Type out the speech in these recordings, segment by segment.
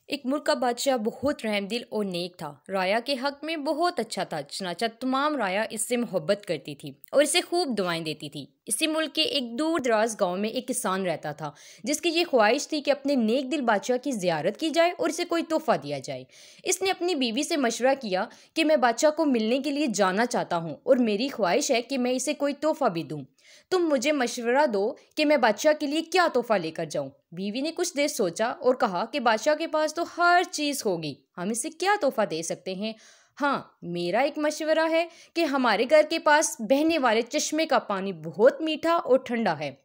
एक मुल्क का बादशाह बहुत रहमदिल और नेक था। राया के हक में बहुत अच्छा था। चनाचा तमाम राया इससे मोहब्बत करती थी और इसे खूब दुआएं देती थी। इसी मुल्क के एक दूर दराज गांव में एक किसान रहता था जिसकी ये ख्वाहिश थी कि अपने नेक दिल बादशाह की जियारत की जाए और इसे कोई तोहफा दिया जाए। इसने अपनी बीवी से मशवरा किया कि मैं बादशाह को मिलने के लिए जाना चाहता हूँ और मेरी ख्वाहिश है कि मैं इसे कोई तोहफा भी दूँ। तुम मुझे मशवरा दो कि मैं बादशाह के लिए क्या तोहफा लेकर जाऊं। बीवी ने कुछ देर सोचा और कहा कि बादशाह के पास तो हर चीज होगी, हम इसे क्या तोहफा दे सकते हैं। हाँ, मेरा एक मशवरा है कि हमारे घर के पास बहने वाले चश्मे का पानी बहुत मीठा और ठंडा है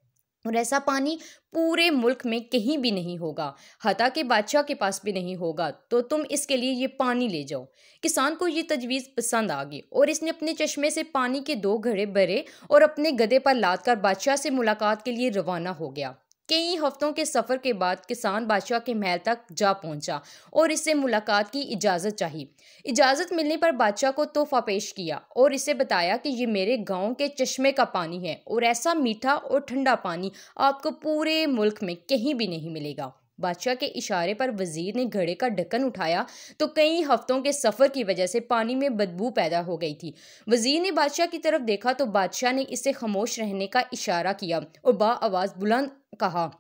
और ऐसा पानी पूरे मुल्क में कहीं भी नहीं होगा, हता के बादशाह के पास भी नहीं होगा। तो तुम इसके लिए ये पानी ले जाओ। किसान को ये तजवीज़ पसंद आ गई और इसने अपने चश्मे से पानी के 2 घड़े भरे और अपने गधे पर लाद कर बादशाह से मुलाकात के लिए रवाना हो गया। कई हफ्तों के सफ़र के बाद किसान बादशाह के महल तक जा पहुंचा और इससे मुलाकात की इजाज़त चाही। इजाज़त मिलने पर बादशाह को तोहफा पेश किया और इसे बताया कि ये मेरे गांव के चश्मे का पानी है और ऐसा मीठा और ठंडा पानी आपको पूरे मुल्क में कहीं भी नहीं मिलेगा। बादशाह के इशारे पर वजीर ने घड़े का ढक्कन उठाया तो कई हफ्तों के सफ़र की वजह से पानी में बदबू पैदा हो गई थी। वजीर ने बादशाह की तरफ देखा तो बादशाह ने इसे खामोश रहने का इशारा किया और बा आवाज़ बुलंद कहा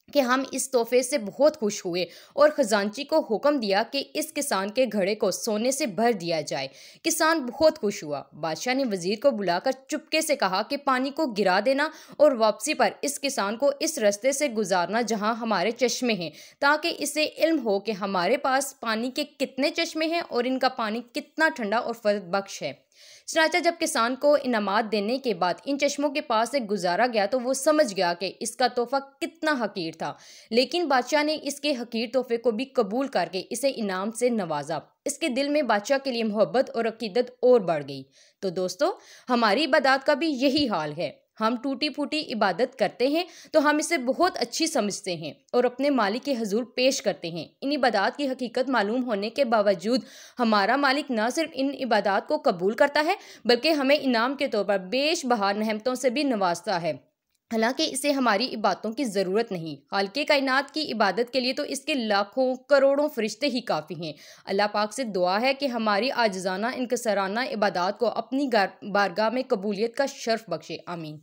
कि हम इस तोहफे से बहुत खुश हुए और खजांची को हुक्म दिया कि इस किसान के घड़े को सोने से भर दिया जाए। किसान बहुत खुश हुआ। बादशाह ने वजीर को बुलाकर चुपके से कहा कि पानी को गिरा देना और वापसी पर इस किसान को इस रास्ते से गुजारना जहां हमारे चश्मे हैं, ताकि इसे इल्म हो कि हमारे पास पानी के कितने चश्मे हैं और इनका पानी कितना ठंडा और फर्द बख्श है। चनाचा जब किसान को इनामात देने के बाद इन चश्मों के पास से गुजारा गया तो वो समझ गया कि इसका तोहफा कितना हकीर था, लेकिन बादशाह ने इसके हकीर तोहफे को भी कबूल करके इसे इनाम से नवाजा। इसके दिल में बादशाह के लिए मोहब्बत और अकीदत और बढ़ गई। तो दोस्तों, हमारी इबादत का भी यही हाल है। हम टूटी फूटी इबादत करते हैं तो हम इसे बहुत अच्छी समझते हैं और अपने मालिक के हजूर पेश करते हैं। इन इबादत की हकीकत मालूम होने के बावजूद हमारा मालिक न सिर्फ इन इबादत को कबूल करता है बल्कि हमें इनाम के तौर पर बेशबहा रहमतों से भी नवाजता है। हालांकि इसे हमारी इबादतों की ज़रूरत नहीं, खालिक़े कायनात की इबादत के लिए तो इसके लाखों करोड़ों फरिश्ते ही काफ़ी हैं। अल्लाह पाक से दुआ है कि हमारी आजिज़ाना इनकसाराना इबादत को अपनी बारगाह में कबूलियत का शर्फ बख्शे। आमीन।